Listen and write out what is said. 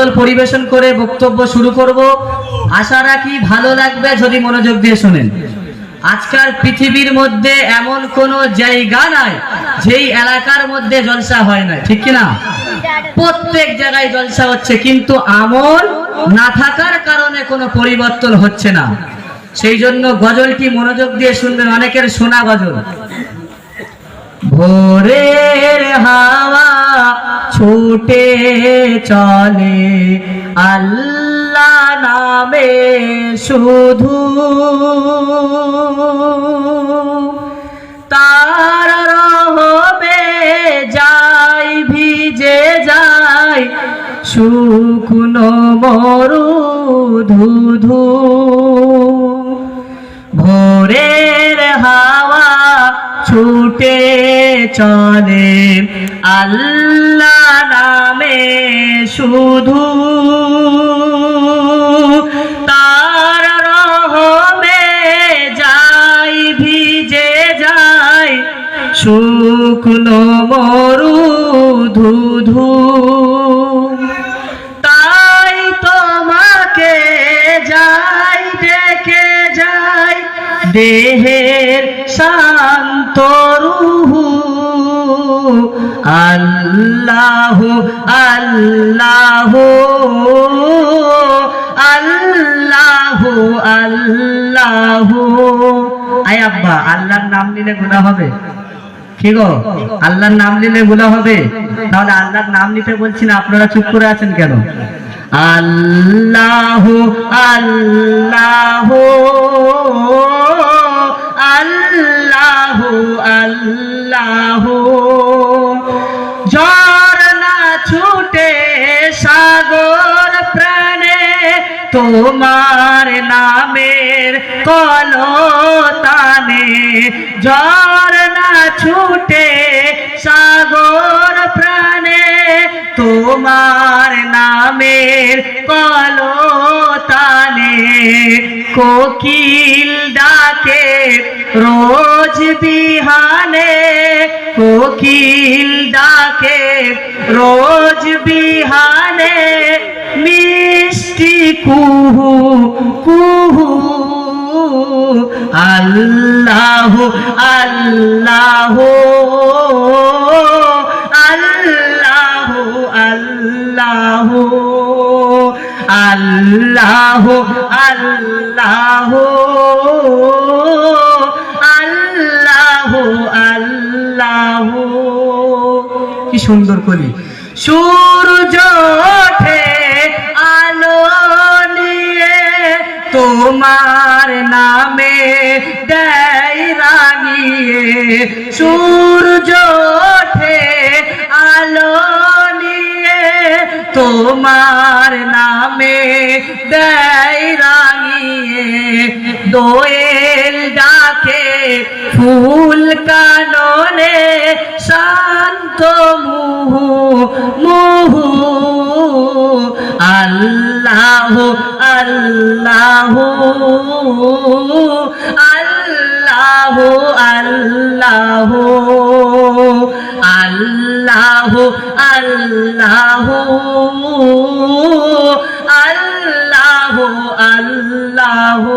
গজল পরিবেশন করে বক্তব্য শুরু করব। আশা রাখি ভালো লাগবে যদি মনোযোগ দিয়ে শোনেন। আজকাল পৃথিবীর মধ্যে এমন কোনো জায়গা নাই যেই এলাকার মধ্যে জলসা হয় না, ঠিক কিনা? প্রত্যেক জায়গায় জলসা হচ্ছে, কিন্তু আমল না থাকার কারণে কোনো পরিবর্তন হচ্ছে না। সেই জন্য গজলটি মনোযোগ দিয়ে শুনবেন, অনেকের শোনা গজল। ভোরের হাওয়া ছুটে চলে আল্লাহ নামে শুধু, তার রহমে যাই ভিজে যায় শুকনো মরু ধুধু। ভোরের হাওয়া ছুটে চলে আল্লাহ নামে শুধু, তার রহমে যাই ভিজে যায় শুকনো মরু ধুধু। তাই তোমাকে যাই ডেকে যাই দেহের শান্ত রুহু, আল্লাহু আল্লাহু আল্লাহু আল্লাহু। আয় আব্বা, আল্লাহর নাম নিলে গুনাহ হবে? কি গো, আল্লাহর নাম নিলে গুনাহ হবে? তাহলে আল্লাহর নাম নিতে বলছি না, আপনারা চুপ করে আছেন কেন? আল্লাহু আল্লাহু আল্লাহু আল্লাহু। ঝরনা ছুটে সাগর প্রাণে তোমার নামের কলতানে, ঝরনা ছুটে সাগর প্রাণে তোমার নামের কলতানে। কোকিল ডাকে রোজ বিহানে, কোকিল ডাকে রোজ বিহানে মিষ্টি কুহু কুহু। আল্লাহু আল্লাহু আল্লাহু আল্লাহু আল্লাহু আল্লাহু আল্লাহু আল্লাহু। কি সুন্দর কলি। সূর্য ওঠে আলো নিয়ে তোমার নামে দেয় রাঙিয়ে, সূর্য ওঠে আলো নিয়ে তোমার নামে দেয় রাঙিয়ে। দোয়েল ডাকে ফুল কাননে শান্ত মুহু মুহু। আল্লাহু আল্লাহু আল্লাহু আল্লাহু আল্লাহু আল্লাহু আল্লাহু আল্লাহু।